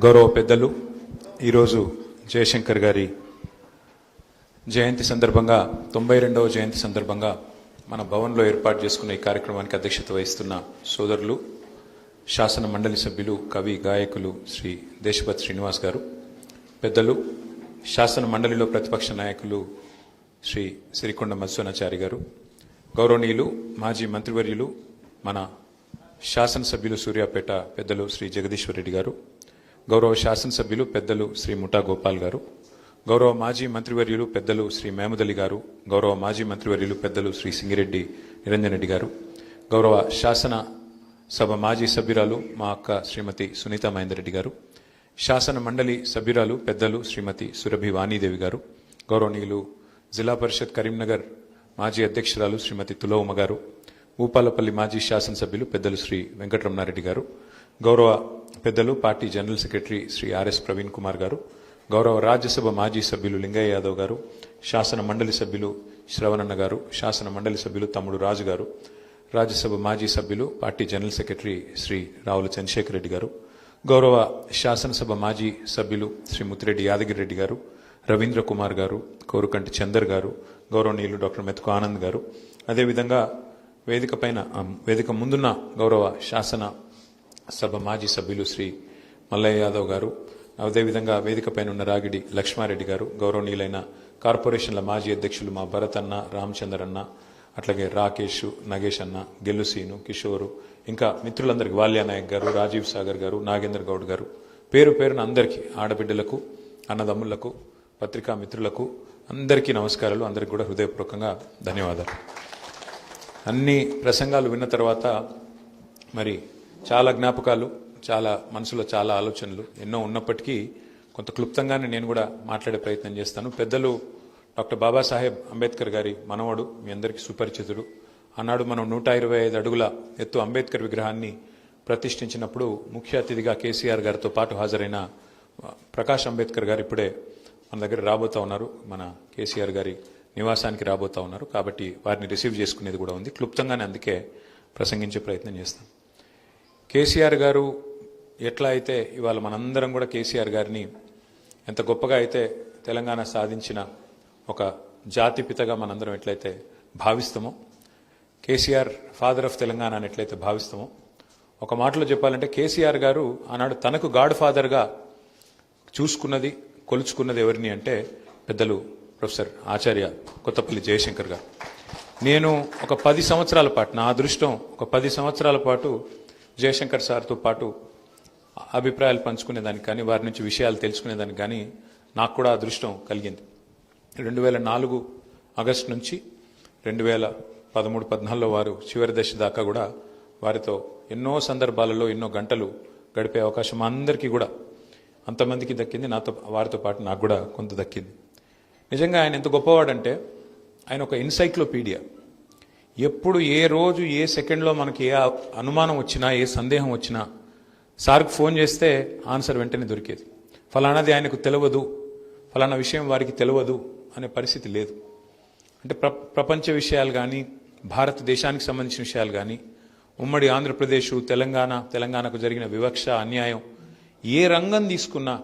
గౌరవ పెద్దలు ఈరోజు జయశంకర్ గారి జయంతి సందర్భంగా 92వ జయంతి సందర్భంగా మన భవన్లో ఏర్పాటు చేసుకున్న ఈ కార్యక్రమానికి అధ్యక్షత వహిస్తున్న సోదరులు శాసన మండలి సభ్యులు కవి గాయకులు శ్రీ దేశపతి శ్రీనివాస్ గారు, పెద్దలు శాసన మండలిలో ప్రతిపక్ష నాయకులు శ్రీ సిరికొండ మధుసూనాచారి గారు, గౌరవనీయులు మాజీ మంత్రివర్యులు మన శాసనసభ్యులు సూర్యాపేట పెద్దలు శ్రీ జగదీశ్వర్ రెడ్డి గారు, గౌరవ శాసనసభ్యులు పెద్దలు శ్రీ ముఠా గోపాల్ గారు, గౌరవ మాజీ మంత్రివర్యులు పెద్దలు శ్రీ మహమూద్ అలీ గారు, గౌరవ మాజీ మంత్రివర్యులు పెద్దలు శ్రీ సింగిరెడ్డి నిరంజన్ రెడ్డి గారు, గౌరవ శాసన సభ మాజీ సభ్యురాలు మా అక్క శ్రీమతి సునీత మహేందర్ రెడ్డి గారు, శాసన మండలి సభ్యురాలు పెద్దలు శ్రీమతి సురభి వాణీదేవి గారు, గౌరవనీయులు జిల్లా పరిషత్ కరీంనగర్ మాజీ అధ్యక్షురాలు శ్రీమతి తులౌమ గారు, ఊపాలపల్లి మాజీ శాసనసభ్యులు పెద్దలు శ్రీ వెంకటరమణారెడ్డి గారు, గౌరవ పెద్దలు party general secretary Shri RS Praveen Kumar garu, గౌరవ రాజ్యసభ మాజీ సభ్యులు లింగయ్య యాదవ్ గారు, శాసన మండలి సభ్యులు శ్రవణన్న గారు, శాసన మండలి సభ్యులు తమ్ముడు రాజు గారు, రాజ్యసభ మాజీ సభ్యులు party general secretary Shri Ravula Chandrashekar Reddy garu, గౌరవ శాసనసభ మాజీ సభ్యులు శ్రీ ముత్తిరెడ్డి యాదగిరి రెడ్డి గారు, రవీంద్ర కుమార్ గారు, కోరుకంటి చందర్ గారు, గౌరవనీయులు డాక్టర్ మెతుకు ఆనంద్ గారు, అదేవిధంగా వేదిక ముందున్న గౌరవ శాసన సభ మాజీ సభ్యులు శ్రీ మల్లయ్య యాదవ్ గారు, అదేవిధంగా వేదికపైన ఉన్న రాగిడి లక్ష్మారెడ్డి గారు, గౌరవనీయులైన కార్పొరేషన్ల మాజీ అధ్యక్షులు మా భరత్ అన్న, రామచందర్ అన్న, అట్లాగే రాకేష్, నగేష్ అన్న, గెల్లుసీను, కిషోరు, ఇంకా మిత్రులందరికీ వాల్యానాయక్ గారు, రాజీవ్ సాగర్ గారు, నాగేంద్ర గౌడ్ గారు, పేరు పేరున అందరికీ, ఆడబిడ్డలకు, అన్నదమ్ములకు, పత్రికా మిత్రులకు అందరికీ నమస్కారాలు. అందరికీ కూడా హృదయపూర్వకంగా ధన్యవాదాలు. అన్ని ప్రసంగాలు విన్న తర్వాత మరి చాలా జ్ఞాపకాలు, చాలా మనసులో చాలా ఆలోచనలు ఎన్నో ఉన్నప్పటికీ కొంత క్లుప్తంగానే నేను కూడా మాట్లాడే ప్రయత్నం చేస్తాను. పెద్దలు డాక్టర్ బాబాసాహెబ్ అంబేద్కర్ గారి మనవడు, మీ అందరికీ సుపరిచితుడు. ఆనాడు మనం 125 అడుగుల ఎత్తు అంబేద్కర్ విగ్రహాన్ని ప్రతిష్ఠించినప్పుడు ముఖ్య అతిథిగా కేసీఆర్ గారితో పాటు హాజరైన ప్రకాష్ అంబేద్కర్ గారు ఇప్పుడే మన దగ్గర రాబోతా ఉన్నారు, మన కేసీఆర్ గారి నివాసానికి రాబోతా ఉన్నారు. కాబట్టి వారిని రిసీవ్ చేసుకునేది కూడా ఉంది. క్లుప్తంగానే అందుకే ప్రసంగించే ప్రయత్నం చేస్తాం. కేసీఆర్ గారు ఎట్లా అయితే ఇవాళ మనందరం కూడా కేసీఆర్ గారిని ఎంత గొప్పగా అయితే తెలంగాణ సాధించిన ఒక జాతిపితగా మనందరం ఎట్లయితే భావిస్తామో, కేసీఆర్ ఫాదర్ ఆఫ్ తెలంగాణ అని ఎట్లయితే భావిస్తామో, ఒక మాటలో చెప్పాలంటే కేసీఆర్ గారు ఆనాడు తనకు గాడ్ ఫాదర్గా చూసుకున్నది, కొలుచుకున్నది ఎవరిని అంటే పెద్దలు ప్రొఫెసర్ ఆచార్య కొత్తపల్లి జయశంకర్ గారు. నేను ఒక 10 సంవత్సరాల పాటు, నా అదృష్టం ఒక 10 సంవత్సరాల పాటు జయశంకర్ సార్తో పాటు అభిప్రాయాలు పంచుకునేదానికి కానీ, వారి నుంచి విషయాలు తెలుసుకునేదానికి కానీ నాకు కూడా అదృష్టం కలిగింది. 2004 ఆగస్టు నుంచి 2013-14 వారు చివరి దశ దాకా కూడా వారితో ఎన్నో సందర్భాలలో ఎన్నో గంటలు గడిపే అవకాశం మా అందరికీ కూడా అంతమందికి దక్కింది. వారితో పాటు నాకు కూడా కొంత దక్కింది. నిజంగా ఆయన ఎంత గొప్పవాడంటే ఆయన ఒక ఎన్సైక్లోపీడియా. ఎప్పుడు ఏ రోజు ఏ సెకండ్లో మనకి ఏ అనుమానం వచ్చినా, ఏ సందేహం వచ్చినా సార్కి ఫోన్ చేస్తే ఆన్సర్ వెంటనే దొరికేది. ఫలానాది ఆయనకు తెలియదు, ఫలానా విషయం వారికి తెలియదు అనే పరిస్థితి లేదు. అంటే ప్రపంచ విషయాలు కానీ, భారతదేశానికి సంబంధించిన విషయాలు కానీ, ఉమ్మడి ఆంధ్రప్రదేశ్, తెలంగాణకు జరిగిన వివక్ష, అన్యాయం, ఏ రంగం తీసుకున్నా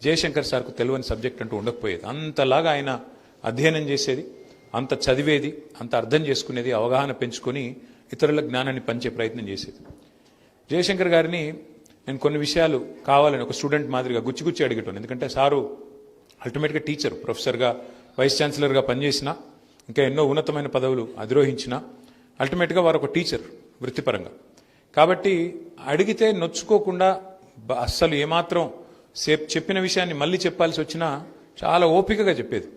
జయశంకర్ సార్కు తెలియని సబ్జెక్ట్ అంటూ ఉండకపోయేది. అంతలాగా ఆయన అధ్యయనం చేసేది, అంత చదివేది, అంత అర్థం చేసుకునేది, అవగాహన పెంచుకొని ఇతరుల జ్ఞానాన్ని పంచే ప్రయత్నం చేసేది. జయశంకర్ గారిని నేను కొన్ని విషయాలు కావాలని ఒక స్టూడెంట్ మాదిరిగా గుచ్చి అడిగేటాను. ఎందుకంటే సారు అల్టిమేట్గా టీచర్, ప్రొఫెసర్గా, వైస్ ఛాన్సలర్గా పనిచేసిన, ఇంకా ఎన్నో ఉన్నతమైన పదవులు అధిరోహించిన, అల్టిమేట్గా వారు ఒక టీచర్ వృత్తిపరంగా. కాబట్టి అడిగితే నొచ్చుకోకుండా, అస్సలు ఏమాత్రం చెప్పిన విషయాన్ని మళ్ళీ చెప్పాల్సి వచ్చినా చాలా ఓపికగా చెప్పేది.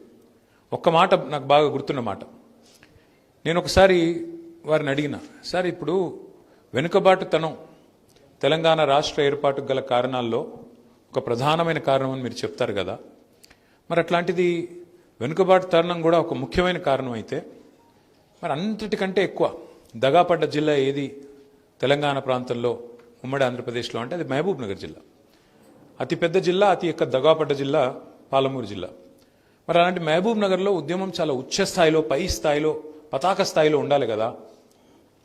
ఒక్క మాట నాకు బాగా గుర్తున్న మాట. నేను ఒకసారి వారిని అడిగిన, సార్ ఇప్పుడు వెనుకబాటుతనం తెలంగాణ రాష్ట్ర ఏర్పాటుకు గల కారణాల్లో ఒక ప్రధానమైన కారణం అని మీరు చెప్తారు కదా, మరి అట్లాంటిది వెనుకబాటుతనం కూడా ఒక ముఖ్యమైన కారణం అయితే మరి అన్నిటికంటే ఎక్కువ దగాపడ్డ జిల్లా ఏది తెలంగాణ ప్రాంతంలో, ఉమ్మడి ఆంధ్రప్రదేశ్లో అంటే అది మహబూబ్ నగర్ జిల్లా. అతిపెద్ద జిల్లా, అతి ఎక్కువ దగాపడ్డ జిల్లా పాలమూరు జిల్లా. మరి అలాంటి మహబూబ్ నగర్లో ఉద్యమం చాలా ఉచ్చ స్థాయిలో, పై స్థాయిలో, పతాక స్థాయిలో ఉండాలి కదా.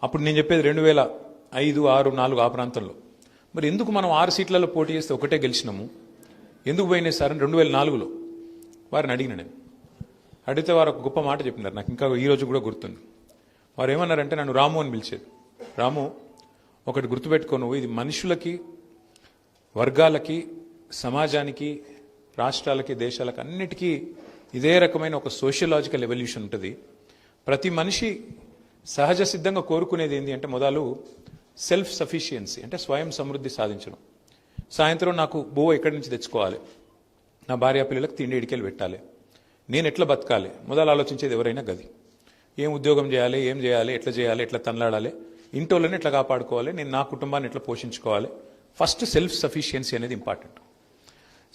అప్పుడు నేను చెప్పేది 2005, 6, 4 ఆ ప్రాంతంలో. మరి ఎందుకు మనం 6 సీట్లలో పోటీ చేస్తే ఒకటే గెలిచినాము, ఎందుకు పోయినాయి సార్ అని 2004లో వారిని అడిగిన నేను. అడిగితే వారు ఒక గొప్ప మాట చెప్పినారు, నాకు ఇంకా ఈ రోజు కూడా గుర్తుంది. వారు ఏమన్నారంటే నన్ను రాము అని పిలిచేది. రాము, ఒకటి గుర్తుపెట్టుకో, నువ్వు ఇది మనుషులకి, వర్గాలకి, సమాజానికి, రాష్ట్రాలకి, దేశాలకి అన్నిటికీ ఇదే రకమైన ఒక సోషియలాజికల్ ఎవల్యూషన్ ఉంటుంది. ప్రతి మనిషి సహజ సిద్ధంగా కోరుకునేది ఏంటి అంటే మొదలు సెల్ఫ్ సఫిషియన్సీ, అంటే స్వయం సమృద్ధి సాధించడం. సాయంత్రం నాకు ఎక్కడి నుంచి తెచ్చుకోవాలి, నా భార్య పిల్లలకు తిండి ఇడికెళ్ళి పెట్టాలి, నేను ఎట్లా బతకాలి, మొదలు ఆలోచించేది ఎవరైనా గది. ఏం ఉద్యోగం చేయాలి, ఏం చేయాలి, ఎట్లా తనలాడాలి, ఇంటోళ్ళని ఎట్లా కాపాడుకోవాలి, నేను నా కుటుంబాన్ని ఎట్లా పోషించుకోవాలి. ఫస్ట్ సెల్ఫ్ సఫిషియన్సీ అనేది ఇంపార్టెంట్.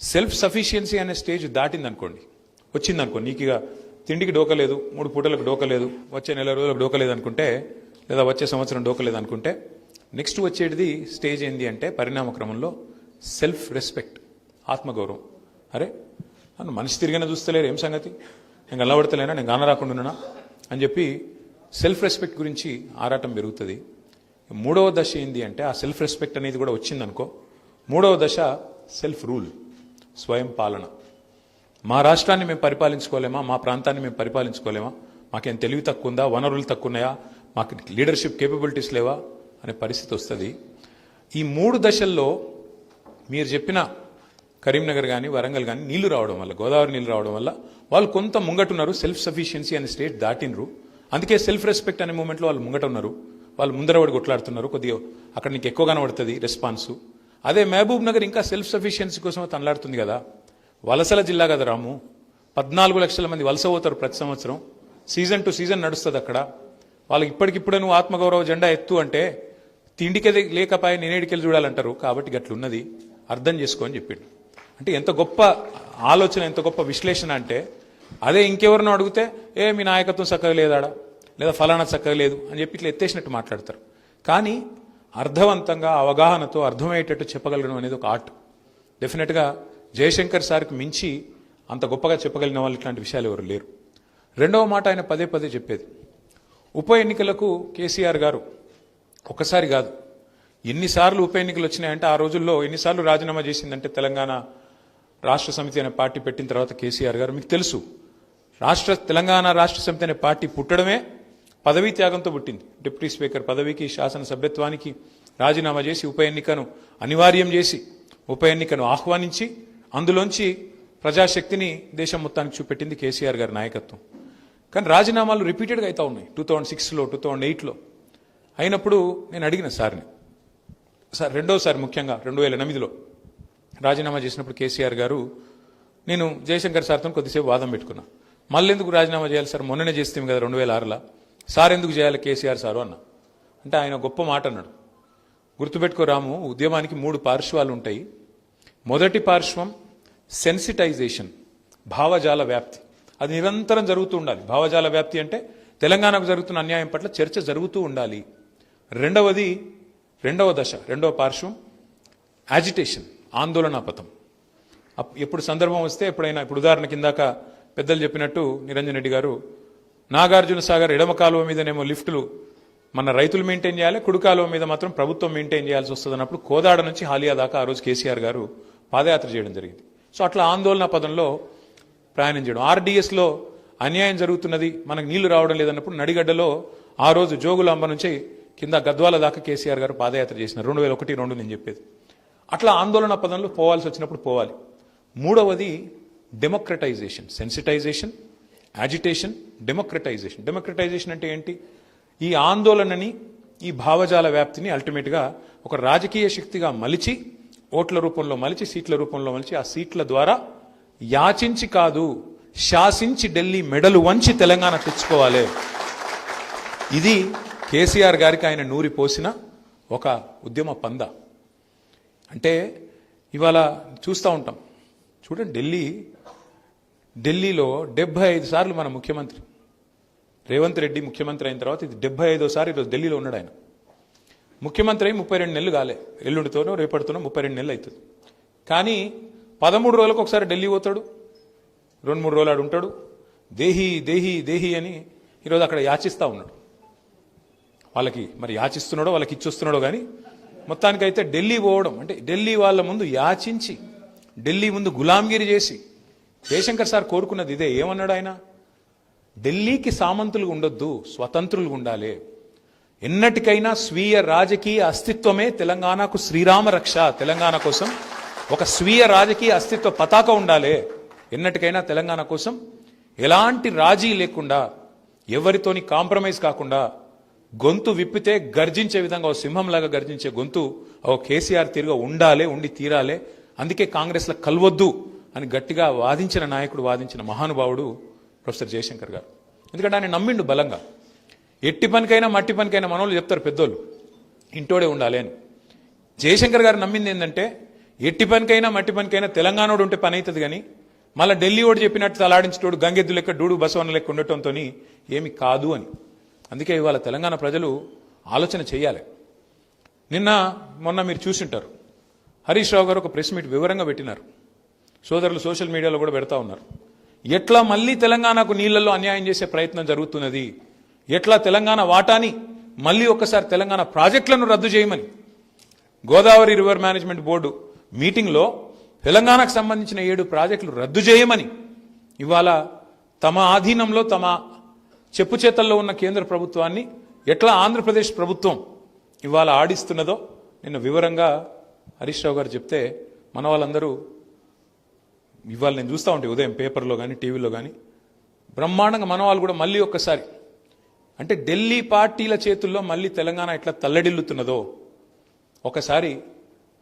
సెల్ఫ్ సఫిషియన్సీ అనే స్టేజ్ దాటిందనుకోండి, వచ్చిందనుకోండి, నీకు ఇక తిండికి డోకలేదు, 3 పూటలకు డోకలేదు, వచ్చే నెల రోజులకు డోకలేదు అనుకుంటే, లేదా వచ్చే సంవత్సరం డోకలేదు అనుకుంటే, నెక్స్ట్ వచ్చేది స్టేజ్ ఏంది అంటే పరిణామ క్రమంలో సెల్ఫ్ రెస్పెక్ట్, ఆత్మగౌరవం. అరే నన్ను మనిషి తిరిగిన చూస్తలేరు, ఏం సంగతి, నేను గల్లబడతలేనా, నేను గాన రాకుండా అని చెప్పి సెల్ఫ్ రెస్పెక్ట్ గురించి ఆరాటం పెరుగుతుంది. 3వ దశ ఏంది అంటే ఆ సెల్ఫ్ రెస్పెక్ట్ అనేది కూడా వచ్చిందనుకో, 3వ దశ సెల్ఫ్ రూల్, స్వయం పాలన. మా రాష్ట్రాన్ని మేము పరిపాలించుకోలేమా, మా ప్రాంతాన్ని మేము పరిపాలించుకోలేమా, మాకేం తెలివి తక్కువ ఉందా, వనరులు తక్కువ ఉన్నాయా, మాకు లీడర్షిప్ కేపబిలిటీస్ లేవా అనే పరిస్థితి వస్తుంది. ఈ 3 దశల్లో మీరు చెప్పిన కరీంనగర్ కానీ వరంగల్ కానీ నీళ్లు రావడం వల్ల, గోదావరి నీళ్లు రావడం వల్ల వాళ్ళు కొంత ముంగటున్నారు, సెల్ఫ్ సఫిషియన్సీ అనే స్టేట్ దాటినరు. అందుకే సెల్ఫ్ రెస్పెక్ట్ అనే మూమెంట్లో వాళ్ళు ముంగట ఉన్నారు, వాళ్ళు ముందరవాడి కొట్లాడుతున్నారు. కొద్దిగా అక్కడ నీకు ఎక్కువ కనబడుతుంది రెస్పాన్సు. అదే మహబూబ్ నగర్ ఇంకా సెల్ఫ్ సఫిషియన్సీ కోసం తనలాడుతుంది కదా. వలసల జిల్లా కదా రాము, 14 లక్షల మంది వలస పోతారు ప్రతి సంవత్సరం, సీజన్ టు సీజన్ నడుస్తుంది అక్కడ. వాళ్ళకి ఇప్పటికిప్పుడే నువ్వు ఆత్మగౌరవ జెండా ఎత్తు అంటే తిండికే లేకపోయి నేనేడికెళ్ళి చూడాలంటారు. కాబట్టి గట్లున్నది, అర్థం చేసుకో అని చెప్పిండు. అంటే ఎంత గొప్ప ఆలోచన, ఎంత గొప్ప విశ్లేషణ అంటే, అదే ఇంకెవరినో అడిగితే మీ నాయకత్వం చక్కగా లేదాడా, లేదా ఫలానా చక్కగా లేదు అని చెప్పి ఇట్లా ఎత్తేసినట్టు మాట్లాడతారు. కానీ అర్థవంతంగా అవగాహనతో అర్థమయ్యేటట్టు చెప్పగలగడం అనేది ఒక ఆర్ట్. డెఫినెట్గా జయశంకర్ సార్కి మించి అంత గొప్పగా చెప్పగలిగిన వాళ్ళు ఇట్లాంటి విషయాలు ఎవరు లేరు. 2వ మాట ఆయన పదే పదే చెప్పేది, ఉప ఎన్నికలకు కేసీఆర్ గారు ఒకసారి కాదు ఎన్నిసార్లు ఉప ఎన్నికలు వచ్చినాయంటే, ఆ రోజుల్లో ఎన్నిసార్లు రాజీనామా చేసిందంటే తెలంగాణ రాష్ట్ర సమితి అనే పార్టీ పెట్టిన తర్వాత కేసీఆర్ గారు, మీకు తెలుసు తెలంగాణ రాష్ట్ర సమితి అనే పార్టీ పుట్టడమే పదవీ త్యాగంతో పుట్టింది. డిప్యూటీ స్పీకర్ పదవికి, శాసన సభ్యత్వానికి రాజీనామా చేసి ఉప ఎన్నికను అనివార్యం చేసి ఉప ఎన్నికను ఆహ్వానించి అందులోంచి ప్రజాశక్తిని దేశం మొత్తానికి చూపెట్టింది కేసీఆర్ గారి నాయకత్వం. కానీ రాజీనామాలు రిపీటెడ్గా అవుతా ఉన్నాయి. 2006లో, 2008లో అయినప్పుడు నేను అడిగిన సార్ని, సార్ రెండోసారి ముఖ్యంగా 2008లో రాజీనామా చేసినప్పుడు కేసీఆర్ గారు, నేను జయశంకర్ సార్తో కొద్దిసేపు వాదం పెట్టుకున్నా. మళ్ళీ ఎందుకు రాజీనామా చేయాలి సార్, మొన్ననే చేస్తాం కదా 2006లో, సార్ ఎందుకు చేయాలి కేసీఆర్ సారు అన్న. అంటే ఆయన గొప్ప మాట అన్నాడు, గుర్తుపెట్టుకో రాము, ఉద్యమానికి 3 పార్శ్వాలు ఉంటాయి. మొదటి పార్శ్వం సెన్సిటైజేషన్, భావజాల వ్యాప్తి, అది నిరంతరం జరుగుతూ ఉండాలి. భావజాల వ్యాప్తి అంటే తెలంగాణకు జరుగుతున్న అన్యాయం పట్ల చర్చ జరుగుతూ ఉండాలి. రెండవ దశ, రెండవ పార్శ్వం యాజిటేషన్, ఆందోళనాపథం. ఎప్పుడు సందర్భం వస్తే ఎప్పుడైనా, ఇప్పుడు ఉదాహరణ కిందాక పెద్దలు చెప్పినట్టు నిరంజన్ రెడ్డి గారు, నాగార్జున సాగర్ ఎడమ కాలువ మీదనేమో లిఫ్టులు మన రైతులు మెయింటైన్ చేయాలి, కుడి కాలువ మీద మాత్రం ప్రభుత్వం మెయింటైన్ చేయాల్సి వస్తుంది అన్నప్పుడు కోదాడ నుంచి హాలియా దాకా ఆ రోజు కేసీఆర్ గారు పాదయాత్ర చేయడం జరిగింది. సో అట్లా ఆందోళన పదంలో ప్రయాణం చేయడం. ఆర్డీఎస్లో అన్యాయం జరుగుతున్నది, మనకు నీళ్లు రావడం లేదన్నప్పుడు నడిగడ్డలో ఆ రోజు జోగులాంబ నుంచి కింద గద్వాల దాకా కేసీఆర్ గారు పాదయాత్ర చేసినారు. 2001-2 నేను చెప్పేది. అట్లా ఆందోళన పదంలో పోవాల్సి వచ్చినప్పుడు పోవాలి. 3వది democratisation, sensitisation, agitation, democratisation. Democratisation అంటే ఏంటి? ఈ ఆందోళనని, ఈ భావజాల వ్యాప్తిని అల్టిమేట్గా ఒక రాజకీయ శక్తిగా మలిచి, ఓట్ల రూపంలో మలిచి, సీట్ల రూపంలో మలిచి, ఆ సీట్ల ద్వారా యాచించి కాదు శాసించి ఢిల్లీ మెడలు వంచి తెలంగాణ తెచ్చుకోవాలి. ఇది కేసీఆర్ గారికి ఆయన నూరి పోసిన ఒక ఉద్యమ పంద. అంటే ఇవాళ చూస్తూ ఉంటాం, చూడండి, ఢిల్లీలో 75 సార్లు మన ముఖ్యమంత్రి రేవంత్ రెడ్డి ముఖ్యమంత్రి అయిన తర్వాత ఇది 75వ ఈరోజు ఢిల్లీలో ఉన్నాడు. ఆయన ముఖ్యమంత్రి అయి 32 నెలలు కాలే, ఎల్లుండితోనో రేపటితోనో 32 నెలలు అవుతుంది. కానీ 13 రోజులకు ఒకసారి ఢిల్లీ పోతాడు, 2-3 రోజులు ఆడు ఉంటాడు, దేహి దేహి దేహి అని ఈరోజు అక్కడ యాచిస్తూ ఉన్నాడు. వాళ్ళకి మరి యాచిస్తున్నాడో వాళ్ళకి ఇచ్చొస్తున్నాడో కానీ మొత్తానికైతే ఢిల్లీ పోవడం అంటే ఢిల్లీ వాళ్ళ ముందు యాచించి ఢిల్లీ ముందు గులాంగిరి చేసి జయశంకర్ సార్ కోరుకున్నది ఇదే. ఏమన్నాడు ఆయన? ఢిల్లీకి సామంతులు ఉండొద్దు, స్వతంత్రులు ఉండాలి. ఎన్నటికైనా స్వీయ రాజకీయ అస్తిత్వమే తెలంగాణకు శ్రీరామ రక్ష. తెలంగాణ కోసం ఒక స్వీయ రాజకీయ అస్తిత్వ పతాక ఉండాలి. ఎన్నటికైనా తెలంగాణ కోసం ఎలాంటి రాజీ లేకుండా, ఎవరితోని కాంప్రమైజ్ కాకుండా, గొంతు విప్పితే గర్జించే విధంగా ఓ సింహంలాగా గర్జించే గొంతు ఓ కేసీఆర్ తీరుగా ఉండాలి, ఉండి తీరాలి. అందుకే కాంగ్రెస్లో కలవద్దు అని గట్టిగా వాదించిన నాయకుడు, వాదించిన మహానుభావుడు ప్రొఫెసర్ జయశంకర్ గారు. ఎందుకంటే ఆయన నమ్మిండు బలంగా. ఎట్టి పనికైనా మట్టి పనికైనా మనోళ్ళు చెప్తారు పెద్దోళ్ళు, ఇంటోడే ఉండాలి అని. జయశంకర్ గారు నమ్మింది ఏంటంటే ఎట్టి పనికైనా మట్టి పనికైనా తెలంగాణోడు ఉంటే పని అవుతుంది, కానీ మళ్ళీ ఢిల్లీ ఓడి చెప్పినట్టు తలాడించేటోడు గంగెద్దు లెక్క డూడు బసవన్న లెక్క ఉండటంతో ఏమి కాదు అని. అందుకే ఇవాళ తెలంగాణ ప్రజలు ఆలోచన చేయాలి. మొన్న మీరు చూసింటారు, హరీష్ రావు గారు ఒక ప్రెస్ మీట్ వివరంగా పెట్టినారు. సోదరులు సోషల్ మీడియాలో కూడా పెడతా ఉన్నారు. ఎట్లా మళ్ళీ తెలంగాణకు నీళ్లలో అన్యాయం చేసే ప్రయత్నం జరుగుతున్నది, ఎట్లా తెలంగాణ వాటాని మళ్ళీ ఒక్కసారి తెలంగాణ ప్రాజెక్టులను రద్దు చేయమని గోదావరి రివర్ మేనేజ్మెంట్ బోర్డు మీటింగ్లో తెలంగాణకు సంబంధించిన 7 ప్రాజెక్టులు రద్దు చేయమని ఇవాళ తమ ఆధీనంలో తమ చెప్పు చేతల్లో ఉన్న కేంద్ర ప్రభుత్వాన్ని ఎట్లా ఆంధ్రప్రదేశ్ ప్రభుత్వం ఇవాళ ఆడిస్తున్నదో నిన్న వివరంగా హరీష్ రావు గారు చెప్తే మన వాళ్ళందరూ ఇవాళ నేను చూస్తూ ఉంటే ఉదయం పేపర్లో కానీ టీవీలో కానీ బ్రహ్మాండంగా మన వాళ్ళు కూడా మళ్ళీ ఒక్కసారి అంటే ఢిల్లీ పార్టీల చేతుల్లో మళ్ళీ తెలంగాణ ఎట్లా తల్లడిల్లుతున్నదో ఒకసారి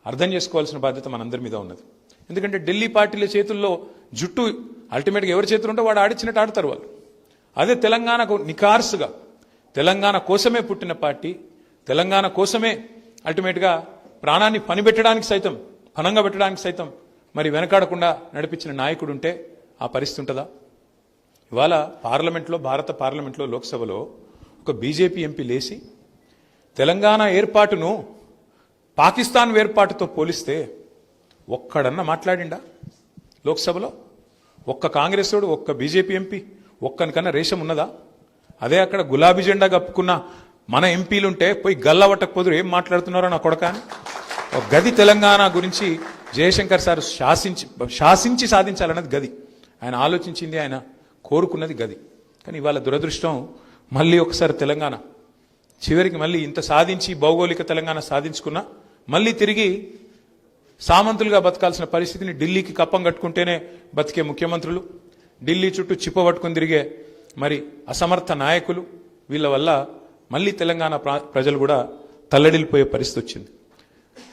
అర్థం చేసుకోవాల్సిన బాధ్యత మనందరి మీద ఉన్నది. ఎందుకంటే ఢిల్లీ పార్టీల చేతుల్లో జుట్టు అల్టిమేట్గా ఎవరి చేతులు ఉంటే వాడు ఆడిచ్చినట్టు ఆడతారు వాళ్ళు. అదే తెలంగాణకు నికార్సుగా తెలంగాణ కోసమే పుట్టిన పార్టీ, తెలంగాణ కోసమే అల్టిమేట్గా ప్రాణాన్ని పనిపెట్టడానికి సైతం, పనంగా పెట్టడానికి సైతం మరి వెనకాడకుండా నడిపించిన నాయకుడు ఉంటే ఆ పరిస్థితి ఉంటుందా? ఇవాళ పార్లమెంట్లో, భారత పార్లమెంట్లో, లోక్సభలో ఒక బీజేపీ ఎంపీ లేచి తెలంగాణ ఏర్పాటును పాకిస్తాన్ ఏర్పాటుతో పోలిస్తే ఒక్కడన్నా మాట్లాడిండా లోక్సభలో? ఒక్క కాంగ్రెస్ వాడు, ఒక్క బీజేపీ ఎంపీ ఒక్కనికన్నా రేషం ఉన్నదా? అదే అక్కడ గులాబీ జెండా కప్పుకున్న మన ఎంపీలుంటే పోయి గల్లవట్టకపోదు ఏం మాట్లాడుతున్నారో నా కొడక అని. ఒక గది తెలంగాణ గురించి జయశంకర్ సార్ శాసించి సాధించాలన్నది గది. ఆయన ఆలోచించింది, ఆయన కోరుకున్నది గది. కానీ ఇవాళ దురదృష్టం మళ్ళీ ఒకసారి తెలంగాణ చివరికి మళ్ళీ ఇంత సాధించి భౌగోళిక తెలంగాణ సాధించుకున్నా మళ్ళీ తిరిగి సామంతులుగా బతకాల్సిన పరిస్థితిని ఢిల్లీకి కప్పం కట్టుకుంటేనే బతికే ముఖ్యమంత్రులు, ఢిల్లీ చుట్టూ చిప్ప పట్టుకుని తిరిగే మరి అసమర్థ నాయకులు, వీళ్ళ వల్ల మళ్ళీ తెలంగాణ ప్రజలు కూడా తల్లడిల్లిపోయే పరిస్థితి వచ్చింది.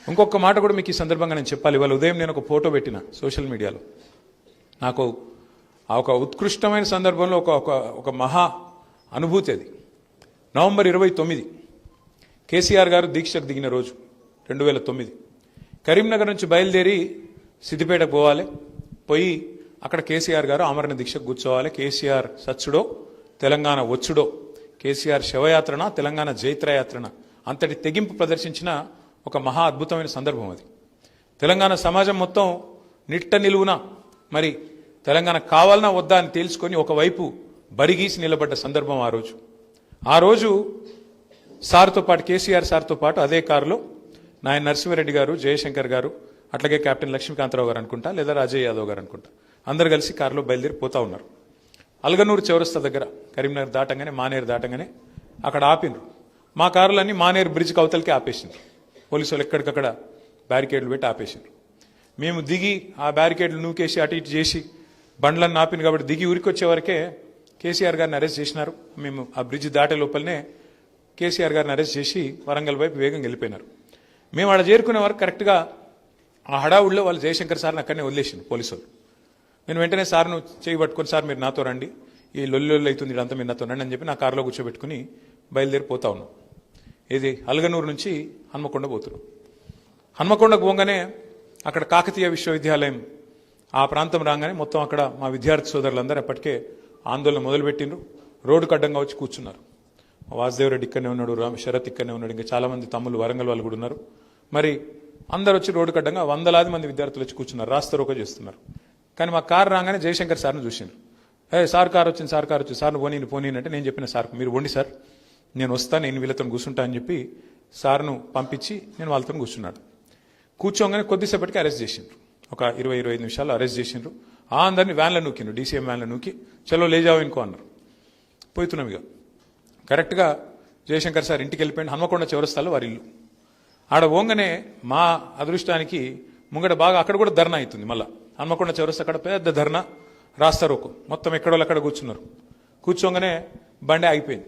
ఇంకొక మాట కూడా మీకు ఈ సందర్భంగా నేను చెప్పాలి. ఇవాళ ఉదయం నేను ఒక ఫోటో పెట్టిన సోషల్ మీడియాలో. నాకు ఆ ఒక ఉత్కృష్టమైన సందర్భంలో ఒక మహా అనుభూతి అది. నవంబర్ 29 కేసీఆర్ గారు దీక్షకు దిగిన రోజు 2009. కరీంనగర్ నుంచి బయలుదేరి సిద్దిపేటకు పోవాలి. పోయి అక్కడ కేసీఆర్ గారు ఆమరణ దీక్షకు కూర్చోవాలి. కేసీఆర్ సచ్చుడో తెలంగాణ వచ్చుడో, కేసీఆర్ శవయాత్రన తెలంగాణ జైత్రయాత్రన అంతటి తెగింపు ప్రదర్శించిన ఒక మహా అద్భుతమైన సందర్భం అది. తెలంగాణ సమాజం మొత్తం నిట్ట నిలువున మరి తెలంగాణ కావాలన్నా వద్దా అని తేల్చుకొని ఒకవైపు బరిగీసి నిలబడ్డ సందర్భం ఆ రోజు సార్తో పాటు, కేసీఆర్ సార్తో పాటు అదే కారులో నాయన నరసింహారెడ్డి గారు, జయశంకర్ గారు, అట్లాగే కెప్టెన్ లక్ష్మీకాంతరావు గారు అనుకుంటా, లేదా రాజయ్య యాదవ్ గారు అనుకుంటా, అందరు కలిసి కారులో బయలుదేరి పోతా ఉన్నారు. అల్గనూరు చౌరస్తా దగ్గర కరీంనగర్ దాటంగానే, మానేరు దాటంగానే అక్కడ ఆపిండ్రు. మా కారులన్నీ మానేరు బ్రిడ్జ్కి అవతలకి ఆపేసిండ్రు. పోలీసు వాళ్ళు ఎక్కడికక్కడ బ్యారికేడ్లు పెట్టి ఆపేసిండ్రు. మేము దిగి ఆ బ్యారికేడ్లు నూకేసి అటు ఇటు చేసి బండ్లను ఆపింది కాబట్టి దిగి ఊరికొచ్చే వరకే కేసీఆర్ గారిని అరెస్ట్ చేసినారు. మేము ఆ బ్రిడ్జ్ దాటే లోపలనే కేసీఆర్ గారిని అరెస్ట్ చేసి వరంగల్ వైపు వేగంగా వెళ్ళిపోయినారు. మేము ఆడ చేరుకునే వరకు కరెక్ట్గా ఆ హడావుడిలో వాళ్ళు జయశంకర్ సార్ని అక్కడనే వదిలేసింది పోలీసు వాళ్ళు. నేను వెంటనే సార్ను చేయి పట్టుకొని, సార్ మీరు నాతో రండి, ఈ లొల్లి అవుతుంది ఇదంతా మీరు నాతో రండి అని చెప్పి నా కారులో కూర్చోబెట్టుకుని బయలుదేరిపోతా ఉన్నాం. ఇది అల్గనూరు నుంచి హన్మకొండ పోతున్నాం. హన్మకొండకు పోగానే అక్కడ కాకతీయ విశ్వవిద్యాలయం ఆ ప్రాంతం రాగానే మొత్తం అక్కడ మా విద్యార్థి సోదరులందరూ ఎప్పటికే ఆందోళన మొదలుపెట్టిండ్రు. రోడ్డుకు అడ్డంగా వచ్చి కూర్చున్నారు. వాసుదేవరెడ్డి ఇక్కడనే ఉన్నాడు, శరత్ ఇక్కడనే ఉన్నాడు, ఇంకా చాలామంది తమ్ముళ్ళు వరంగల్ వాళ్ళు కూడా ఉన్నారు. మరి అందరు వచ్చి రోడ్డుకు అడ్డంగా వందలాది మంది విద్యార్థులు వచ్చి కూర్చున్నారు, రాస్తారోకో చేస్తున్నారు. కానీ మా కారు రాగానే జయశంకర్ సార్ను చూసిండ్రు. సార్ కారు వచ్చింది, సార్ను పోనీ అంటే నేను చెప్పిన సార్ మీరు వండి సార్, నేను వస్తాను, నేను వీళ్ళతో కూర్చుంటా అని చెప్పి సార్ను పంపించి నేను వాళ్ళతో కూర్చున్నాడు. కూర్చోగానే కొద్దిసేపటికి అరెస్ట్ చేసిండ్రు. ఒక 20-25 నిమిషాలు అరెస్ట్ చేసిండ్రు. అందరినీ వ్యాన్లో నూకిండ్రు, డీసీఎం వ్యాన్లో నూకి చలో లేజావు ఇంకో అన్నారు. పోతున్నాం ఇక. కరెక్ట్గా జయశంకర్ సార్ ఇంటికి వెళ్ళిపోయింది. హన్మకొండ చౌరస్తాలో వారి ఇల్లు. ఆడ పోగానే మా అదృష్టానికి ముంగడ బాగా అక్కడ కూడా ధర్నా అవుతుంది. మళ్ళీ హన్మకొండ చౌరస్తా అక్కడ పెద్ద ధర్నా రాస్తారు. మొత్తం ఎక్కడోళ్ళు అక్కడ కూర్చున్నారు. కూర్చోగానే బండి ఆగిపోయింది.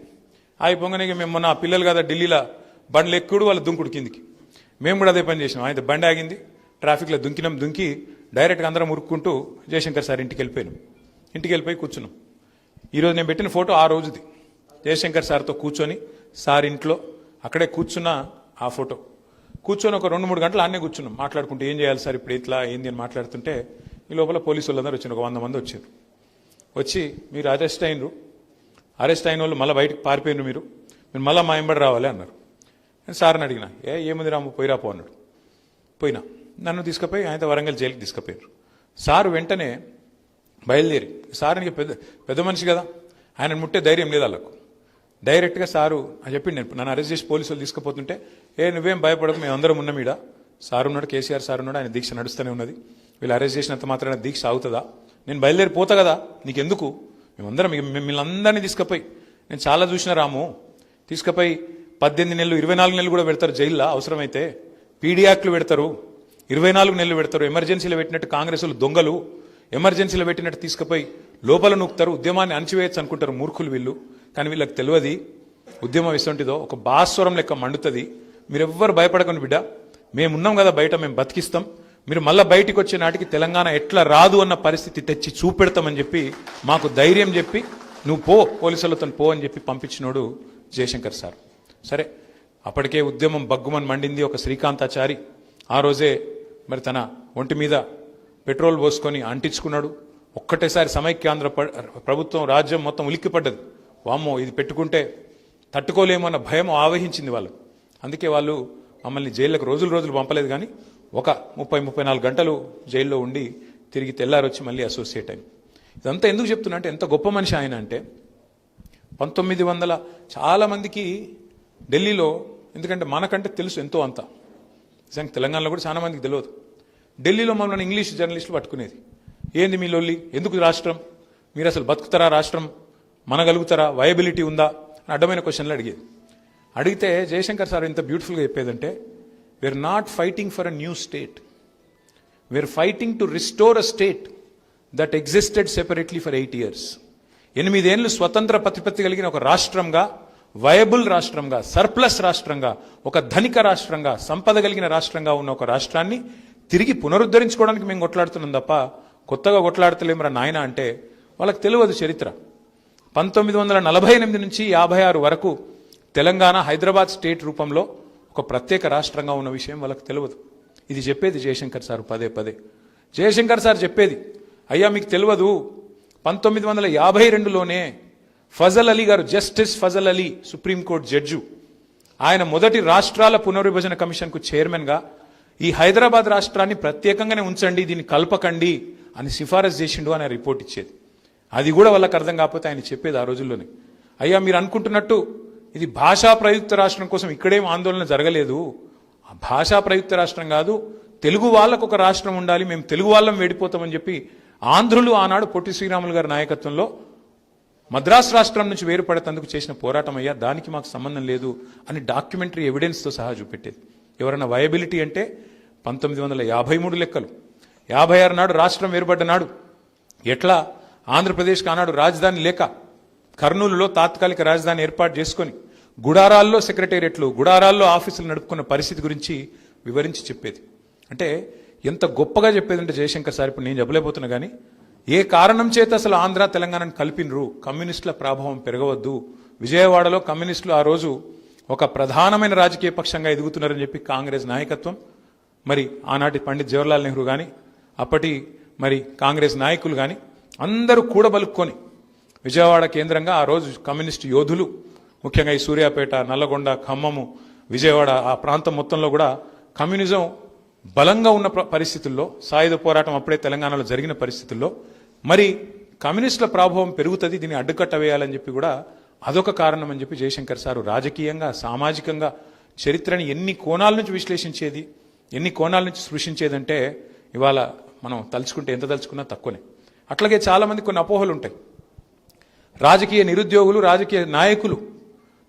ఆగిపోగానే మేము మొన్న పిల్లలు కదా ఢిల్లీలో బండ్లు ఎక్కుడు వాళ్ళు దుంకుడు కిందికి. మేము కూడా అదే పని చేసినాం. ఆయన బండి ఆగింది, ట్రాఫిక్లో దుంకి డైరెక్ట్గా అందరం ఉరుక్కుంటూ జయశంకర్ సార్ ఇంటికి వెళ్ళిపోయినాం. ఇంటికి వెళ్ళిపోయి కూర్చున్నాం. ఈరోజు నేను పెట్టిన ఫోటో ఆ రోజుది. జయశంకర్ సార్తో కూర్చొని సార్ ఇంట్లో అక్కడే కూర్చున్న ఆ ఫోటో. కూర్చొని ఒక 2-3 గంటలు ఆడనే కూర్చున్నాం మాట్లాడుకుంటూ. ఏం చేయాలి సార్ ఇప్పుడు ఇట్లా ఏంది అని మాట్లాడుతుంటే ఈ లోపల పోలీసు వాళ్ళందరూ వచ్చారు. ఒక 100 మంది వచ్చారు. వచ్చి మీరు అరెస్ట్ అయినరు, అరెస్ట్ అయిన వాళ్ళు మళ్ళీ బయటకు పారిపోయినారు, మీరు మళ్ళీ మా ఎంబడి రావాలి అన్నారు. నేను సార్ని అడిగిన, ఏముంది రాము పోయిరాపో అన్నాడు. పోయినా నన్ను తీసుకుపోయి ఆయన వరంగల్ జైలుకి తీసుకుపోయారు. సారు వెంటనే బయలుదేరి, సార్కి పెద్ద మనిషి కదా, ఆయన ముట్టే ధైర్యం లేదు వాళ్ళకు. డైరెక్ట్గా సారు అని చెప్పి నన్ను అరెస్ట్ చేసి పోలీసు వాళ్ళు తీసుకుపోతుంటే నువ్వేం భయపడకు, మేము అందరం ఉన్నాం ఈడ. సార్ ఉన్నాడు, కేసీఆర్ సార్ ఉన్నాడు, ఆయన దీక్ష నడుస్తూనే ఉన్నది. వీళ్ళు అరెస్ట్ చేసినంత మాత్రాన దీక్ష అవుతుందా? నేను బయలుదేరిపోతా కదా, నీకెందుకు? మేమందరం మిమ్మల్ని అందరినీ తీసుకుపోయి, నేను చాలా చూసిన రాము, తీసుకుపోయి 18 నెలలు 24 నెలలు కూడా పెడతారు జైల్లో అవసరమైతే. పీడీ యాక్ట్లు పెడతారు, 24 నెలలు పెడతారు. ఎమర్జెన్సీలో పెట్టినట్టు కాంగ్రెస్ దొంగలు ఎమర్జెన్సీలో పెట్టినట్టు తీసుకుపోయి లోపల నూకుతారు. ఉద్యమాన్ని అణచివేయచ్చు అనుకుంటారు మూర్ఖులు వీళ్ళు. కానీ వీళ్ళకి తెలియదు ఉద్యమం ఎటువంటిదో. ఒక భాస్వరం లెక్క మండుతుంది. మీరెవ్వరు భయపడకండి బిడ్డ, మేమున్నాం కదా బయట, మేము బతికిస్తాం. మీరు మళ్ళీ బయటికి వచ్చే నాటికి తెలంగాణ ఎట్లా రాదు అన్న పరిస్థితి తెచ్చి చూపెడతామని చెప్పి మాకు ధైర్యం చెప్పి నువ్వు పో, పోలీసులతో పో అని చెప్పి పంపించినోడు జయశంకర్ సార్. సరే, అప్పటికే ఉద్యమం బగ్గుమని మండింది. ఒక శ్రీకాంతాచారి ఆ రోజే మరి తన ఒంటి మీద పెట్రోల్ పోసుకొని అంటించుకున్నాడు. ఒక్కటేసారి సమైక్యాంధ్ర ప్రభుత్వం రాజ్యం మొత్తం ఉలిక్కిపడ్డది. వామ్మో, ఇది పెట్టుకుంటే తట్టుకోలేమన్న భయం ఆవహించింది వాళ్ళు. అందుకే వాళ్ళు మమ్మల్ని జైళ్ళకు రోజులు పంపలేదు, కానీ ఒక 30-34 గంటలు జైల్లో ఉండి తిరిగి తెల్లారొచ్చి మళ్ళీ అసోసియేట్ అయింది. ఇదంతా ఎందుకు చెప్తున్నా అంటే, ఎంత గొప్ప మనిషి ఆయన అంటే 1900 చాలా మందికి ఢిల్లీలో, ఎందుకంటే మనకంటే తెలుసు ఎంతో అంత, నిజంగా తెలంగాణలో కూడా చాలా మందికి తెలియదు. ఢిల్లీలో మమ్మల్ని ఇంగ్లీష్ జర్నలిస్టులు పట్టుకునేది. ఏంది మీ లొల్లి, ఎందుకు రాష్ట్రం, మీరు అసలు బతుకుతారా, రాష్ట్రం మనగలుగుతారా, వయబిలిటీ ఉందా అని అడ్డమైన క్వశ్చన్లు అడిగేది. అడిగితే జయశంకర్ సార్ ఎంత బ్యూటిఫుల్గా చెప్పేదంటే, we are not fighting for a new state, we are fighting to restore a state that existed separately for 8 years. 8 ఏళ్లు స్వతంత్ర ప్రతిపత్తి కలిగిన ఒక రాష్ట్రంగా, వయబుల్ రాష్ట్రంగా, సర్ప్లస్ రాష్ట్రంగా, ఒక ధనిక రాష్ట్రంగా, సంపద కలిగిన రాష్ట్రంగా ఉన్న ఒక రాష్ట్రాన్ని తిరిగి పునరుద్ధరించుకోవడానికి మేము కొట్లాడుతున్నాం తప్ప కొత్తగా కొట్లాడతలేమరా నాయన అంటే వాళ్ళకి తెలియదు చరిత్ర. 1948 నుంచి 56 వరకు తెలంగాణ హైదరాబాద్ స్టేట్ రూపంలో ఒక ప్రత్యేక రాష్ట్రంగా ఉన్న విషయం వాళ్ళకి తెలియదు. ఇది చెప్పేది జయశంకర్ సార్ పదే. జయశంకర్ సార్ చెప్పేది, అయ్యా మీకు తెలియదు, 1952లోనే Fazal Ali garu, justice Fazal Ali, supreme court judge, ఆయన మొదటి రాష్ట్రాల పునర్విభజన కమిషన్కు చైర్మన్గా ఈ హైదరాబాద్ రాష్ట్రాన్ని ప్రత్యేకంగానే ఉంచండి, దీన్ని కల్పకండి అని సిఫారసు చేసిండు అని రిపోర్ట్ ఇచ్చేది. అది కూడా వాళ్ళకి అర్థం కాకపోతే ఆయన చెప్పేది ఆ రోజుల్లోనే, అయ్యా మీరు అనుకుంటున్నట్టు ఇది భాషా ప్రయుక్త రాష్ట్రం కోసం ఇక్కడేం ఆందోళన జరగలేదు, ఆ భాషా ప్రయుక్త రాష్ట్రం కాదు, తెలుగు వాళ్ళకు ఒక రాష్ట్రం ఉండాలి, మేము తెలుగు వాళ్ళం వేడిపోతామని చెప్పి ఆంధ్రులు ఆనాడు పొట్టి శ్రీరాములు గారి నాయకత్వంలో మద్రాసు రాష్ట్రం నుంచి వేరుపడేందుకు చేసిన పోరాటం అయ్యా, దానికి మాకు సంబంధం లేదు అని డాక్యుమెంటరీ ఎవిడెన్స్తో సహా చూపెట్టేది. ఎవరైనా వయబిలిటీ అంటే 1953 లెక్కలు, 56 నాడు రాష్ట్రం వేరుపడ్డ నాడు ఎట్లా ఆంధ్రప్రదేశ్కి ఆనాడు రాజధాని లేక కర్నూలులో తాత్కాలిక రాజధాని ఏర్పాటు చేసుకొని గుడారాల్లో సెక్రటేరియట్లు, గుడారాల్లో ఆఫీసులు నడుపుకున్న పరిస్థితి గురించి వివరించి చెప్పేది. అంటే ఎంత గొప్పగా చెప్పేదంటే జయశంకర్ సార్, ఇప్పుడు నేను చెప్పలేకపోతున్నా కానీ, ఏ కారణం చేత అసలు ఆంధ్ర తెలంగాణను కలిపినరు, కమ్యూనిస్టుల ప్రభావం పెరగవద్దు, విజయవాడలో కమ్యూనిస్టులు ఆ రోజు ఒక ప్రధానమైన రాజకీయ పక్షంగా ఎదుగుతున్నారని చెప్పి కాంగ్రెస్ నాయకత్వం, మరి ఆనాటి పండిత్ జవహర్లాల్ నెహ్రూ కానీ, అప్పటి మరి కాంగ్రెస్ నాయకులు కానీ అందరూ కూడబలుక్కొని విజయవాడ కేంద్రంగా ఆ రోజు కమ్యూనిస్టు యోధులు, ముఖ్యంగా ఈ సూర్యాపేట, నల్లగొండ, ఖమ్మము, విజయవాడ ఆ ప్రాంతం మొత్తంలో కూడా కమ్యూనిజం బలంగా ఉన్న పరిస్థితుల్లో, సాయుధ పోరాటం అప్పుడే తెలంగాణలో జరిగిన పరిస్థితుల్లో మరి కమ్యూనిస్టుల ప్రభావం పెరుగుతుంది, దీన్ని అడ్డుకట్ట వేయాలని చెప్పి కూడా అదొక కారణం అని చెప్పి జయశంకర్ సారు రాజకీయంగా, సామాజికంగా చరిత్రని ఎన్ని కోణాల నుంచి విశ్లేషించేది, ఎన్ని కోణాల నుంచి సృష్టించేదంటే ఇవాళ మనం తలుచుకుంటే ఎంత తలుచుకున్నా తక్కువనే. అట్లాగే చాలామంది కొన్ని అపోహలు ఉంటాయి. రాజకీయ నిరుద్యోగులు, రాజకీయ నాయకులు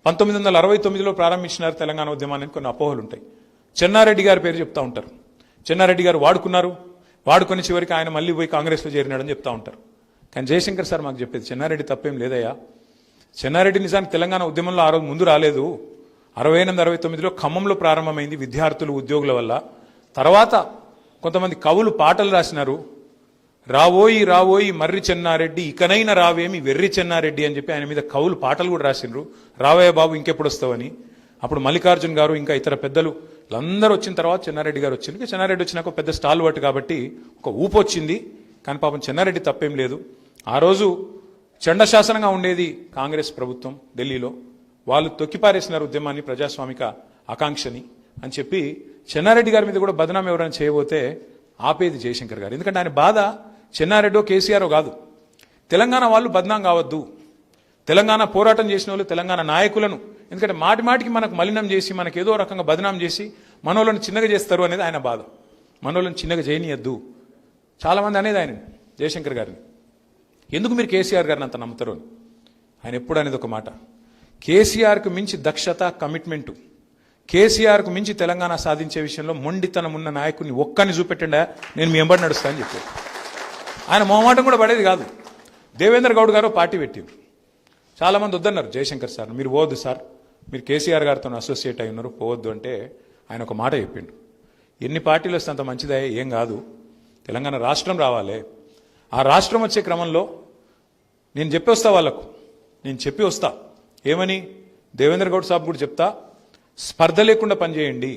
1969లో ప్రారంభించినారు తెలంగాణ ఉద్యమాన్ని కొన్ని అపోహలు ఉంటాయి. చెన్నారెడ్డి గారి పేరు చెప్తా ఉంటారు. చెన్నారెడ్డి గారు వాడుకొని చివరికి ఆయన మళ్ళీ పోయి కాంగ్రెస్లో చేరినాడని చెప్తా ఉంటారు. కానీ జయశంకర్ సార్ మాకు చెప్పేది చెన్నారెడ్డి తప్పేం లేదయ్యా. చెన్నారెడ్డి నిజానికి తెలంగాణ ఉద్యమంలో ఆ రోజు ముందు రాలేదు. 68, 69లో ఖమ్మంలో ప్రారంభమైంది విద్యార్థులు, ఉద్యోగుల వల్ల. తర్వాత కొంతమంది కవులు పాటలు రాసినారు. రావోయి రావోయి మర్రి చెన్నారెడ్డి, ఇకనైనా రావేమి వెర్రి చెన్నారెడ్డి అని చెప్పి ఆయన మీద కవులు పాటలు కూడా రాసినారు. రావయ్య బాబు ఇంకెప్పుడు వస్తావని. అప్పుడు మల్లికార్జున్ గారు ఇంకా ఇతర పెద్దలు అందరూ వచ్చిన తర్వాత చెన్నారెడ్డి గారు వచ్చింది. చెన్నారెడ్డి వచ్చినాక పెద్ద స్టాల్ వర్ట్ కాబట్టి ఒక ఊపు వచ్చింది. కానీ పాపం చెన్నారెడ్డి తప్పేం లేదు. ఆ రోజు చండశాసనంగా ఉండేది కాంగ్రెస్ ప్రభుత్వం ఢిల్లీలో. వాళ్ళు తొక్కిపారేసినారు ఉద్యమాన్ని, ప్రజాస్వామిక ఆకాంక్షని అని చెప్పి చెన్నారెడ్డి గారి మీద కూడా బదనాం ఎవరైనా చేయబోతే ఆపేది జయశంకర్ గారు. ఎందుకంటే ఆయన బాధ చెన్నారెడ్డో కేసీఆరో కాదు, తెలంగాణ వాళ్ళు బదనాం కావద్దు, తెలంగాణ పోరాటం చేసిన వాళ్ళు తెలంగాణ నాయకులను, ఎందుకంటే మాటి మాటికి మనకు మలినం చేసి మనకు ఏదో రకంగా బదనాం చేసి మనోళ్ళని చిన్నగా చేస్తారు అనేది ఆయన బాధ. మనోళ్ళని చిన్నగా చేయనీయద్దు. చాలామంది అనేది ఆయన జయశంకర్ గారిని, ఎందుకు మీరు కేసీఆర్ గారిని అంత నమ్ముతారు అని. ఆయన ఎప్పుడు అనేది ఒక మాట, కేసీఆర్కు మించి దక్షత, కమిట్మెంటు, కేసీఆర్కు మించి తెలంగాణ సాధించే విషయంలో మొండితనం ఉన్న నాయకుడిని ఒక్కని చూపెట్టండా నేను మీ ఎంబడి నడుస్తా అని చెప్పారు. ఆయన మొహమాటం కూడా పడేది కాదు. దేవేంద్ర గౌడ్ గారు పార్టీ పెట్టిండ్రు. చాలామంది వద్దన్నారు జయశంకర్ సార్, మీరు పోవద్దు సార్, మీరు కేసీఆర్ గారితో అసోసియేట్ అయి ఉన్నారు, పోవద్దు అంటే ఆయన ఒక మాట చెప్పిండు, ఎన్ని పార్టీలు వస్తే అంత మంచిదే, ఏం కాదు, తెలంగాణ రాష్ట్రం రావాలి. ఆ రాష్ట్రం వచ్చే క్రమంలో నేను చెప్పి వస్తా వాళ్ళకు, నేను చెప్పి వస్తా ఏమని, దేవేంద్ర గౌడ్ సాబ్ కూడా చెప్తా, స్పర్ధ లేకుండా పనిచేయండి,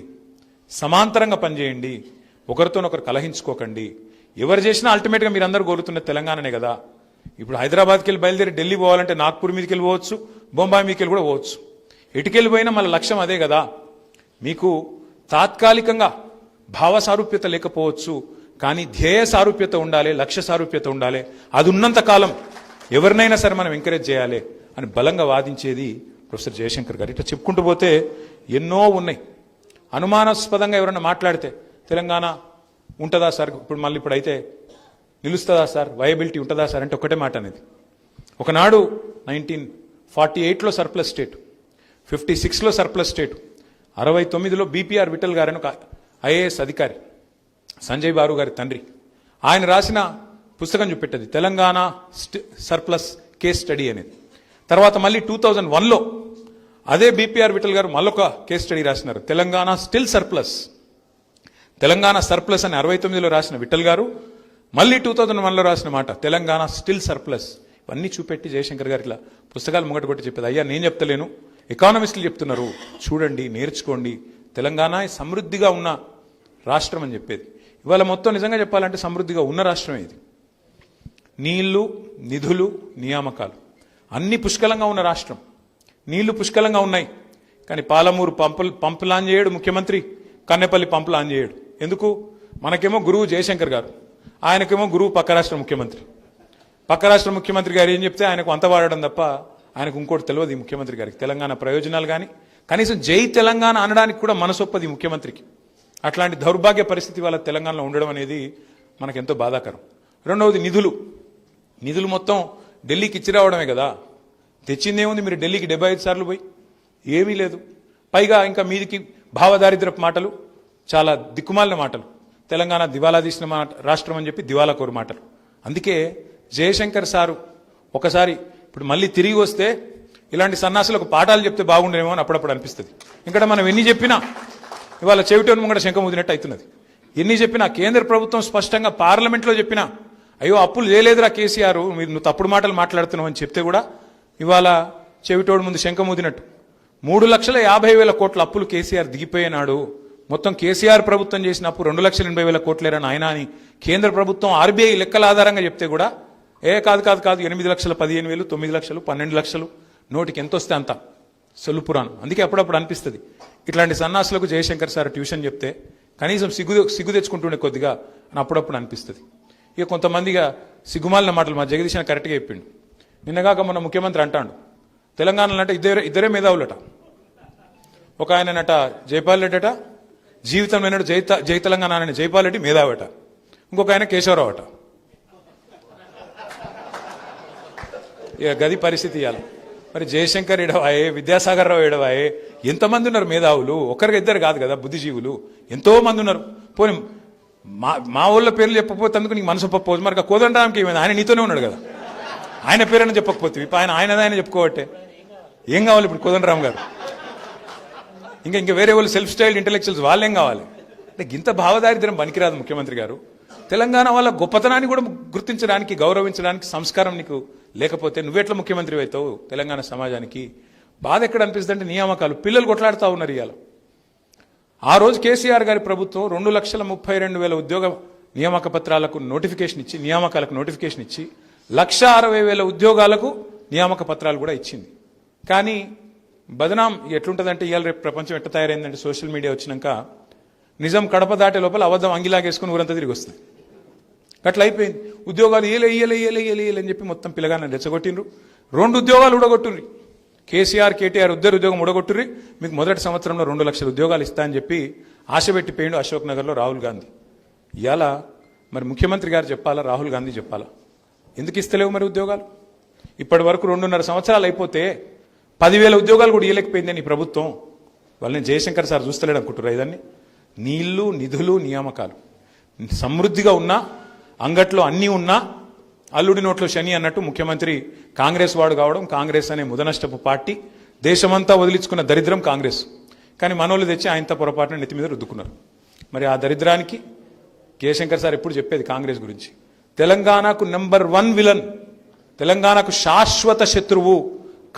సమాంతరంగా పనిచేయండి, ఒకరితోనొకరు కలహించుకోకండి, ఎవరు చేసినా అల్టిమేట్గా మీరందరూ కోరుతున్న తెలంగాణనే కదా. ఇప్పుడు హైదరాబాద్కి వెళ్ళి బయలుదేరి ఢిల్లీ పోవాలంటే నాగ్పూర్ మీదకి వెళ్ళి పోవచ్చు, బొంబాయి మీదకి వెళ్ళి కూడా పోవచ్చు. ఎటుకెళ్ళిపోయినా మన లక్ష్యం అదే కదా. మీకు తాత్కాలికంగా భావ సారూప్యత లేకపోవచ్చు, కానీ ధ్యేయ సారూప్యత ఉండాలి, లక్ష్య సారూప్యత ఉండాలి. అది ఉన్నంత కాలం ఎవరినైనా సరే మనం ఎంకరేజ్ చేయాలి అని బలంగా వాదించేది ప్రొఫెసర్ జయశంకర్ గారు. ఇట్లా చెప్పుకుంటూ పోతే ఎన్నో ఉన్నాయి. అనుమానాస్పదంగా ఎవరైనా మాట్లాడితే తెలంగాణ ఉంటుందా సార్, ఇప్పుడైతే నిలుస్తుందా సార్, వయబిలిటీ ఉంటుందా సార్ అంటే ఒకటే మాట అనేది. ఒకనాడు 1948లో సర్ప్లస్ స్టేట్, 56లో సర్ప్లస్ స్టేట్, 69లో బీపీఆర్ విఠల్ గారని ఒక ఐఏఎస్ అధికారి, సంజయ్ బారు గారి తండ్రి, ఆయన రాసిన పుస్తకం చూపెట్టది తెలంగాణ సర్ప్లస్ కేస్ స్టడీ అనేది. తర్వాత మళ్ళీ 2001లో అదే బీపీఆర్ విఠల్ గారు మళ్ళొక కేస్ స్టడీ రాసినారు, Telangana still surplus. Telangana surplus అని 69లో రాసిన విఠల్ గారు మళ్ళీ 2001లో రాసిన మాట తెలంగాణ స్టిల్ సర్ప్లస్. ఇవన్నీ చూపెట్టి జయశంకర్ గారు ఇట్లా పుస్తకాలు ముంగట కొట్టి చెప్పేది, అయ్యా నేను చెప్తలేను, ఎకానమిస్టులు చెప్తున్నారు, చూడండి, నేర్చుకోండి, తెలంగాణ సమృద్ధిగా ఉన్న రాష్ట్రం అని చెప్పేది. ఇవాళ మొత్తం నిజంగా చెప్పాలంటే సమృద్ధిగా ఉన్న రాష్ట్రం ఇది. నీళ్లు, నిధులు, నియామకాలు అన్ని పుష్కలంగా ఉన్న రాష్ట్రం. నీళ్లు పుష్కలంగా ఉన్నాయి, కానీ పాలమూరు పంపులు ఆన్ చేయడు ముఖ్యమంత్రి, కన్నెపల్లి పంపులు ఆన్ చేయడు. ఎందుకు? మనకేమో గురువు జయశంకర్ గారు, ఆయనకేమో గురువు పక్క రాష్ట్ర ముఖ్యమంత్రి. పక్క రాష్ట్ర ముఖ్యమంత్రి గారు ఏం చెప్తే ఆయనకు అంత వాడడం తప్ప ఆయనకు ఇంకోటి తెలియదు ఈ ముఖ్యమంత్రి గారికి. తెలంగాణ ప్రయోజనాలు కానీ కనీసం జై తెలంగాణ అనడానికి కూడా మనసొప్పది ముఖ్యమంత్రికి. అట్లాంటి దౌర్భాగ్య పరిస్థితి వాళ్ళ తెలంగాణలో ఉండడం అనేది మనకెంతో బాధాకరం. రెండవది నిధులు మొత్తం ఢిల్లీకి ఇచ్చి రావడమే కదా. తెచ్చిందేముంది, మీరు ఢిల్లీకి 75 సార్లు పోయి ఏమీ లేదు. పైగా ఇంకా మీదికి భావదారిద్రపు మాటలు, చాలా దిక్కుమాలిన మాటలు, తెలంగాణ దివాలా తీసిన రాష్ట్రం అని చెప్పి దివాలా కోరు మాటలు. అందుకే జయశంకర్ సారు ఒకసారి ఇప్పుడు మళ్ళీ తిరిగి వస్తే ఇలాంటి సన్నాసులకు పాఠాలు చెప్తే బాగుండేమో అని అప్పుడప్పుడు అనిపిస్తుంది. ఇక్కడ మనం ఎన్ని చెప్పినా ఇవాళ చెవిటోని ముంగట శంఖం ఊదినట్టు అవుతున్నది. ఎన్ని చెప్పినా కేంద్ర ప్రభుత్వం స్పష్టంగా పార్లమెంట్లో చెప్పినా, అయ్యో అప్పులు చేయలేదురా కేసీఆర్, నువ్వు తప్పుడు మాటలు మాట్లాడుతున్నావు అని చెప్తే కూడా ఇవాళ చెవిటోడు ముందు శంఖం ఊదినట్టు. 3,50,000 కోట్ల అప్పులు కేసీఆర్ దిగిపోయినాడు. మొత్తం కేసీఆర్ ప్రభుత్వం చేసిన అప్పు 2,80,000 కోట్లేరని ఆయన అని కేంద్ర ప్రభుత్వం ఆర్బీఐ లెక్కల ఆధారంగా చెప్తే కూడా కాదు 8,15,000, 9,00,000, 12,00,000, నోటికి ఎంత వస్తే అంత సొల్లు పురాణం. అందుకే అప్పుడప్పుడు అనిపిస్తుంది ఇట్లాంటి సన్నాసులకు జయశంకర్ సార్ ట్యూషన్ చెప్తే కనీసం సిగ్గు తెచ్చుకుంటుండే కొద్దిగా అని అప్పుడప్పుడు అనిపిస్తుంది. ఇక కొంతమందిగా సిగ్గుమాలిన మాటలు మా జగదీశ్ కరెక్ట్గా చెప్పిండు. నిన్నగాక మన ముఖ్యమంత్రి అంటాడు తెలంగాణలో అంటే ఇద్దరే మేధావులట, ఒక ఆయనట జైపాల్ రెడ్డి అట, జీవితం లేనట్టు జై తెలంగాణ అని జైపాల్ రెడ్డి మేధావట, ఇంకొక ఆయన కేశవరావు అట. ఇక గది పరిస్థితి ఇవ్వాలి. మరి జయశంకర్ ఎడవాయే, విద్యాసాగర్ రావు ఎడవాయే, ఎంతమంది ఉన్నారు మేధావులు? ఒకరికి ఇద్దరు కాదు కదా బుద్ధిజీవులు, ఎంతో మంది ఉన్నారు. పోనీ మా ఊళ్ళ పేర్లు చెప్పకపోతే అందుకు నీకు మనసు ఒప్పకపోదు. మరి కోదండరాంకి ఏమైంది? ఆయన నీతోనే ఉన్నాడు కదా, ఆయన పేరైనా చెప్పకపోతే ఇప్పుడు ఆయన చెప్పుకోవట్టే ఏం కావాలి ఇప్పుడు కోదండరాం గారు? ఇంకా వేరే వాళ్ళు సెల్ఫ్ స్టైల్డ్ ఇంటెలెక్చువల్స్ వాళ్ళు ఏం కావాలి? అంటే ఇంత భావదారిద్ర్యం పనికిరాదు ముఖ్యమంత్రి గారు. తెలంగాణ వాళ్ళ గొప్పతనాన్ని కూడా గుర్తించడానికి, గౌరవించడానికి సంస్కారం నీకు లేకపోతే నువ్వెట్లా ముఖ్యమంత్రి అవుతావు? తెలంగాణ సమాజానికి బాధ ఎక్కడ అనిపిస్తుంది అంటే నియామకాలు పిల్లలు కొట్లాడుతూ ఉన్నారు ఇవాళ. ఆ రోజు కేసీఆర్ గారి ప్రభుత్వం 2,32,000 ఉద్యోగ నియామక పత్రాలకు నోటిఫికేషన్ ఇచ్చి, నియామకాలకు నోటిఫికేషన్ ఇచ్చి 1,60,000 ఉద్యోగాలకు నియామక పత్రాలు కూడా ఇచ్చింది. కానీ బదనాం ఎట్లుంటుందంటే ఇవాళ రేపు ప్రపంచం ఎట్ట తయారైందంటే సోషల్ మీడియా వచ్చినాక నిజం కడప దాటే లోపల అబద్ధం అంగిలాగేసుకుని ఊరంతా తిరిగి వస్తుంది. అట్లా అయిపోయింది. ఉద్యోగాలు ఇయ్యలే అని చెప్పి మొత్తం పిల్లగానే రెచ్చగొట్టిండ్రు. 2 ఉద్యోగాలు ఊడగొట్టుండ్రి. కేసీఆర్, కేటీఆర్ ఇద్దరు ఉద్యోగం ఊడగొట్టుర్రి. మీకు మొదటి సంవత్సరంలో 2 లక్షల ఉద్యోగాలు ఇస్తా అని చెప్పి ఆశ పెట్టిపోయిండు అశోక్ నగర్లో రాహుల్ గాంధీ. ఇవాళ మరి ముఖ్యమంత్రి గారు చెప్పాలా, రాహుల్ గాంధీ చెప్పాలా? ఎందుకు ఇస్తలేవు మరి ఉద్యోగాలు? ఇప్పటి వరకు 2.5 సంవత్సరాలు అయిపోతే 10,000 ఉద్యోగాలు కూడా ఇవ్వలేకపోయింది నీ ప్రభుత్వం. వాళ్ళని జయశంకర్ సార్ చూస్తలేడు అనుకుంటున్నారు. ఇదాన్ని నీళ్లు, నిధులు, నియామకాలు సమృద్ధిగా ఉన్నా, అంగట్లో అన్నీ ఉన్నా, అల్లుడి నోట్లో శని అన్నట్టు ముఖ్యమంత్రి కాంగ్రెస్ వాడు కావడం, కాంగ్రెస్ అనే ముదనష్టపు పార్టీ, దేశమంతా వదిలించుకున్న దరిద్రం కాంగ్రెస్. కానీ మనోళ్ళు తెచ్చి ఆయనతో పొరపాటున నెత్తి మీద రుద్దుకున్నారు. మరి ఆ దరిద్రానికి జయశంకర్ సార్ ఎప్పుడు చెప్పేది కాంగ్రెస్ గురించి, తెలంగాణకు నెంబర్ 1 విలన్, తెలంగాణకు శాశ్వత శత్రువు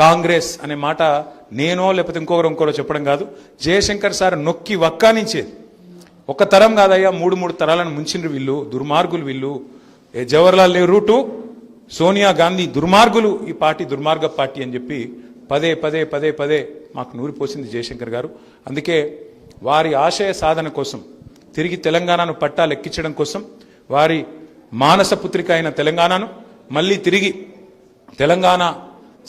కాంగ్రెస్ అనే మాట నేనో లేకపోతే ఇంకొకరో చెప్పడం కాదు, జయశంకర్ సార్ నొక్కి వక్కానించేది. ఒక తరం కాదయ్యా, 3 తరాలను ముంచిండ్రు వీళ్ళు, దుర్మార్గులు వీళ్ళు. జవహర్లాల్ నెహ్రూ టు సోనియా గాంధీ దుర్మార్గులు, ఈ పార్టీ దుర్మార్గ పార్టీ అని చెప్పి పదే మాకు నూరిపోసింది జయశంకర్ గారు. అందుకే వారి ఆశయ సాధన కోసం, తిరిగి తెలంగాణను పట్టాలెక్కించడం కోసం, వారి మానస పుత్రిక అయిన తెలంగాణను మళ్ళీ తిరిగి తెలంగాణ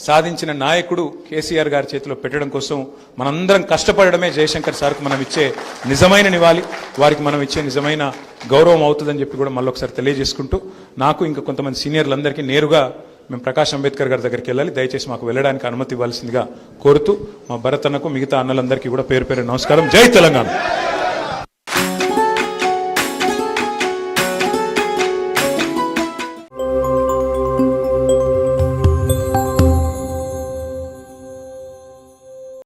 సాధించిన నాయకుడు కేసీఆర్ గారి చేతిలో పెట్టడం కోసం మనందరం కష్టపడడమే జయశంకర్ సార్కు మనం ఇచ్చే నిజమైన నివాళి, వారికి మనం ఇచ్చే నిజమైన గౌరవం అవుతుందని చెప్పి కూడా మళ్ళొకసారి తెలియజేసుకుంటూ, నాకు ఇంకా కొంతమంది సీనియర్లందరికీ నేరుగా మేము ప్రకాష్ అంబేద్కర్ గారి దగ్గరికి వెళ్ళాలి, దయచేసి మాకు వెళ్ళడానికి అనుమతి ఇవ్వాల్సిందిగా కోరుతూ, మా భరత్ అన్నకు మిగతా అన్నలందరికీ కూడా పేరు నమస్కారం. జై తెలంగాణ.